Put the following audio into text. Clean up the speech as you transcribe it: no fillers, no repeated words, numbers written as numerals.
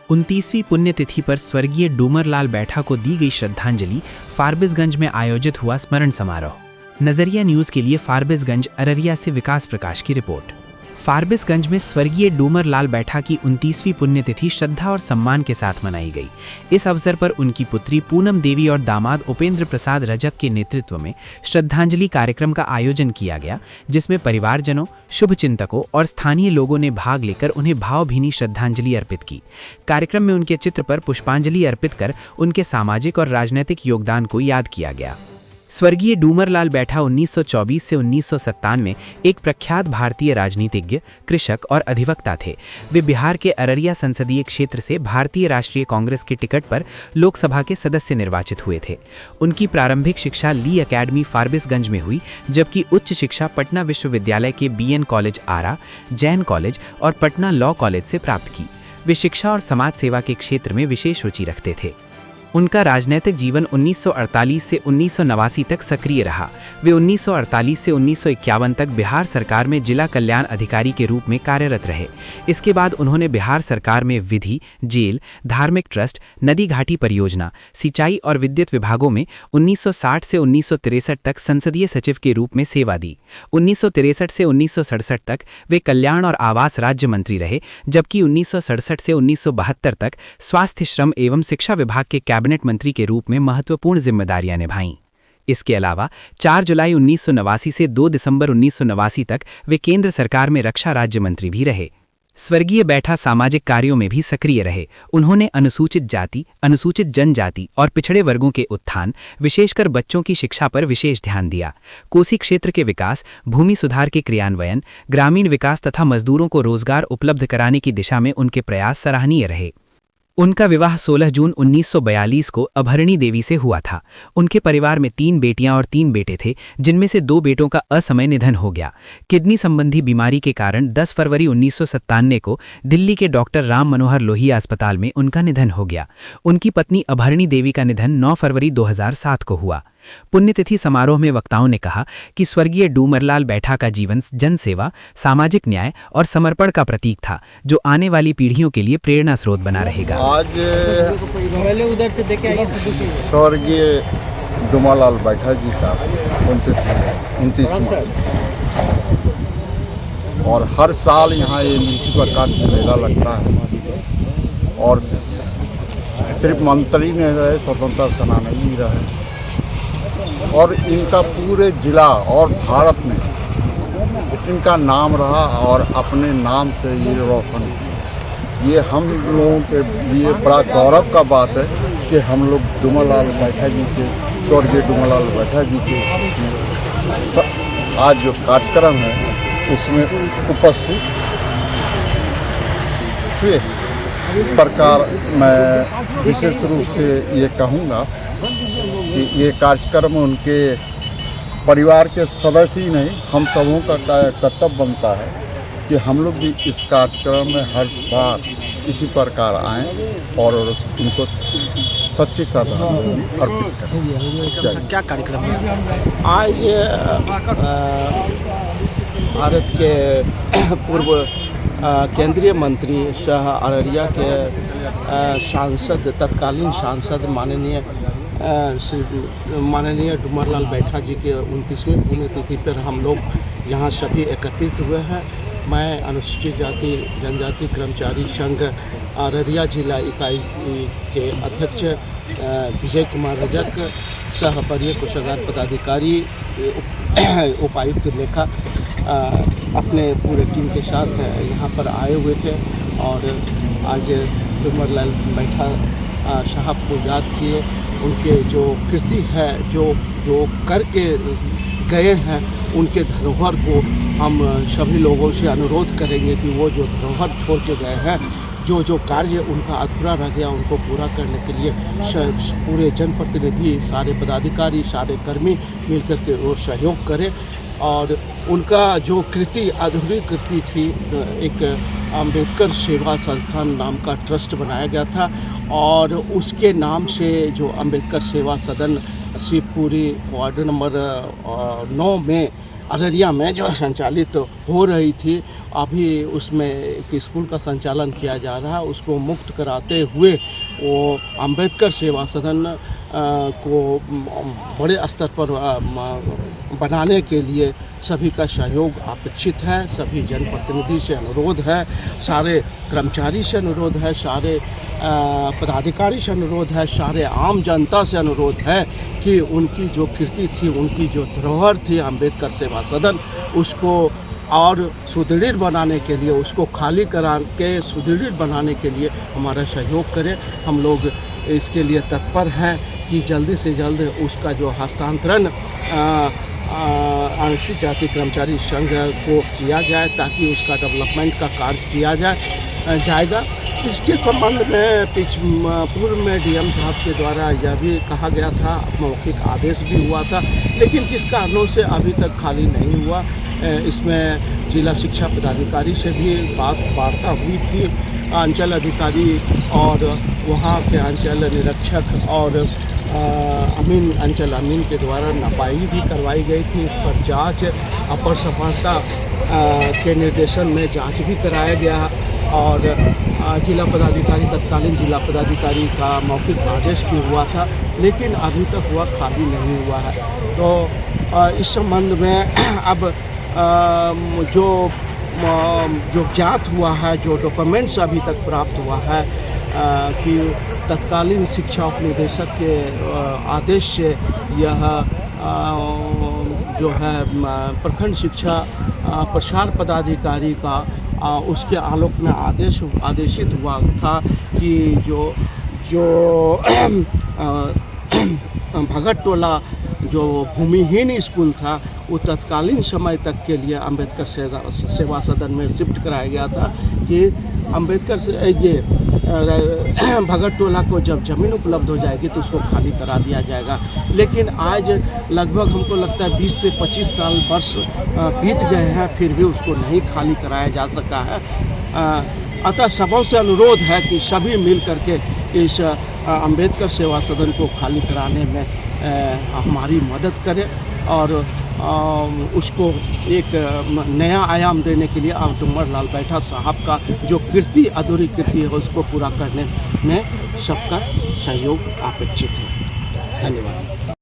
29वीं पुण्यतिथि पर स्वर्गीय डूमरलाल बैठा को दी गई श्रद्धांजलि फारबिसगंज में आयोजित हुआ स्मरण समारोह। नजरिया न्यूज के लिए फारबिसगंज अररिया से विकास प्रकाश की रिपोर्ट। फारबिसगंज में स्वर्गीय डूमरलाल बैठा की 29वीं पुण्यतिथि श्रद्धा और सम्मान के साथ मनाई गई। इस अवसर पर उनकी पुत्री पूनम देवी और दामाद उपेंद्र प्रसाद रजक के नेतृत्व में श्रद्धांजलि कार्यक्रम का आयोजन किया गया, जिसमें परिवारजनों, शुभचिंतकों और स्थानीय लोगों ने भाग लेकर उन्हें भावभीनी श्रद्धांजलि अर्पित की। कार्यक्रम में उनके चित्र पर पुष्पांजलि अर्पित कर उनके सामाजिक और राजनीतिक योगदान को याद किया गया। स्वर्गीय डूमरलाल बैठा 1924 से 1997 में एक प्रख्यात भारतीय राजनीतिज्ञ, कृषक और अधिवक्ता थे। वे बिहार के अररिया संसदीय क्षेत्र से भारतीय राष्ट्रीय कांग्रेस के टिकट पर लोकसभा के सदस्य निर्वाचित हुए थे। उनकी प्रारंभिक शिक्षा ली एकेडमी फारबिसगंज में हुई, जबकि उच्च शिक्षा पटना विश्वविद्यालय के बीएन कॉलेज आरा, जैन कॉलेज और पटना लॉ कॉलेज से प्राप्त की। वे शिक्षा और समाज सेवा के क्षेत्र में विशेष रुचि रखते थे। उनका राजनीतिक जीवन 1948 से 1989 तक सक्रिय रहा। वे 1948 से 1951 तक बिहार सरकार में जिला कल्याण अधिकारी के रूप में कार्यरत रहे। इसके बाद उन्होंने बिहार सरकार में विधि, जेल, धार्मिक ट्रस्ट, नदी घाटी परियोजना, सिंचाई और विद्युत विभागों में 1960 से 1963 तक संसदीय सचिव के रूप में सेवा दी। 1963 से 1967 तक वे कल्याण और आवास राज्य मंत्री रहे, जबकि 1967 से 1972 तक स्वास्थ्य, श्रम एवं शिक्षा विभाग के कैबिनेट मंत्री के रूप में महत्वपूर्ण जिम्मेदारियां निभाईं। इसके अलावा 4 जुलाई 1989 से 2 दिसंबर 1989 तक वे केंद्र सरकार में रक्षा राज्य मंत्री भी रहे। स्वर्गीय बैठा सामाजिक कार्यों में भी सक्रिय रहे। उन्होंने अनुसूचित जाति, अनुसूचित जनजाति और पिछड़े वर्गों के उत्थान, विशेषकर बच्चों की शिक्षा पर विशेष ध्यान दिया। कोसी क्षेत्र के विकास, भूमि सुधार के क्रियान्वयन, ग्रामीण विकास तथा मजदूरों को रोजगार उपलब्ध कराने की दिशा में उनके प्रयास सराहनीय रहे। उनका विवाह 16 जून 1942 को अभरणी देवी से हुआ था। उनके परिवार में 3 बेटियां और 3 बेटे थे, जिनमें से 2 बेटों का असमय निधन हो गया। किडनी संबंधी बीमारी के कारण 10 फरवरी 1997 को दिल्ली के डॉक्टर राम मनोहर लोहिया अस्पताल में उनका निधन हो गया। उनकी पत्नी अभरणी देवी का निधन 9 फरवरी 2007 को हुआ। पुण्यतिथि समारोह में वक्ताओं ने कहा कि स्वर्गीय डूमरलाल बैठा का जीवन जनसेवा, सामाजिक न्याय और समर्पण का प्रतीक था, जो आने वाली पीढ़ियों के लिए प्रेरणा स्रोत बना रहेगा। आज स्वर्गीय डूमरलाल बैठा जी का 29वां और हर साल यहाँ ये इसी प्रकार से मेला लगता है। और सिर्फ मंत्री नहीं रहे, स्वतंत्रता सेनानी भी रहे और इनका पूरे जिला और भारत में इनका नाम रहा और अपने नाम से ये रोशन किया। ये हम लोगों के लिए बड़ा गौरव का बात है कि हम लोग डूमरलाल बैठा जी के, स्वर्गीय डूमरलाल बैठा जी के आज जो कार्यक्रम है उसमें उपस्थित हुए। इस प्रकार मैं विशेष रूप से ये कहूँगा कि ये कार्यक्रम उनके परिवार के सदस्य ही नहीं, हम सबों का कर्तव्य बनता है कि हम लोग भी इस कार्यक्रम में हर बार इसी प्रकार आएँ और उनको सच्ची श्रद्धांजलि अर्पित करें। क्या कार्यक्रम है आज? भारत के पूर्व केंद्रीय मंत्री शाह अररिया के सांसद, तत्कालीन सांसद माननीय डूमरलाल बैठा जी के 29वीं पुण्यतिथि पर हम लोग यहाँ सभी एकत्रित हुए हैं। मैं अनुसूचित जाति जनजाति कर्मचारी संघ अररिया जिला इकाई के अध्यक्ष विजय कुमार रजक, सह वरीय कोषागार पदाधिकारी उपायुक्त लेखा अपने पूरे टीम के साथ यहाँ पर आए हुए थे और आज डूमरलाल बैठा साहब को याद किए। उनके जो कृति है, जो करके गए हैं, उनके धरोहर को हम सभी लोगों से अनुरोध करेंगे कि वो जो धरोहर छोड़ के गए हैं, जो कार्य उनका अधूरा रह गया, उनको पूरा करने के लिए पूरे जनप्रतिनिधि, सारे पदाधिकारी, सारे कर्मी मिलकर के वो सहयोग करें। और उनका जो कृति, अधूरी कृति थी, एक अम्बेडकर सेवा संस्थान नाम का ट्रस्ट बनाया गया था और उसके नाम से जो अम्बेडकर सेवा सदन शिवपुरी वार्ड नंबर 9 में अररिया में जो संचालित हो रही थी, अभी उसमें एक स्कूल का संचालन किया जा रहा है। उसको मुक्त कराते हुए वो अंबेडकर सेवा सदन को बड़े स्तर पर बनाने के लिए सभी का सहयोग अपेक्षित है। सभी जनप्रतिनिधि से अनुरोध है, सारे कर्मचारी से अनुरोध है, सारे पदाधिकारी से अनुरोध है, सारे आम जनता से अनुरोध है कि उनकी जो कीर्ति थी, उनकी जो धरोहर थी अंबेडकर सेवा सदन, उसको और सुदृढ़ बनाने के लिए, उसको खाली करा के सुदृढ़ बनाने के लिए हमारा सहयोग करें। हम लोग इसके लिए तत्पर हैं कि जल्दी से जल्द उसका जो हस्तांतरण अनुसूचित जाति कर्मचारी संघ को किया जाए, ताकि उसका डेवलपमेंट का कार्य किया जाएगा। इसके संबंध में पूर्व में डीएम साहब के द्वारा यह भी कहा गया था, मौखिक आदेश भी हुआ था, लेकिन किस कारणों से अभी तक खाली नहीं हुआ। इसमें जिला शिक्षा पदाधिकारी से भी वार्ता हुई थी, अंचल अधिकारी और वहाँ के अंचल निरीक्षक और अंचल अमीन के द्वारा नपाई भी करवाई गई थी। इस पर जांच अपर सफलता के निर्देशन में जांच भी कराया गया और जिला पदाधिकारी, तत्कालीन जिला पदाधिकारी का मौखिक आदेश भी हुआ था, लेकिन अभी तक वह खाली नहीं हुआ है। तो इस संबंध में अब जो ज्ञात हुआ है, जो डॉक्यूमेंट्स अभी तक प्राप्त हुआ है कि तत्कालीन शिक्षा उपनिदेशक के आदेश से यह जो है प्रखंड शिक्षा प्रसार पदाधिकारी का उसके आलोक में आदेशित हुआ था कि जो भगत टोला जो भूमिहीन स्कूल था, वो तत्कालीन समय तक के लिए अंबेडकर सेवा सदन में शिफ्ट कराया गया था कि अंबेडकर से ये भगत टोला को जब ज़मीन उपलब्ध हो जाएगी तो उसको खाली करा दिया जाएगा। लेकिन आज लगभग हमको लगता है 20 से 25 साल वर्ष बीत गए हैं, फिर भी उसको नहीं खाली कराया जा सका है। अतः सबों से अनुरोध है कि सभी मिल करके इस अंबेडकर सेवा सदन को खाली कराने में हमारी मदद करें और उसको एक नया आयाम देने के लिए डूमर लाल बैठा साहब का जो कीर्ति, अधूरी कीर्ति है, उसको पूरा करने में सबका सहयोग अपेक्षित है। धन्यवाद।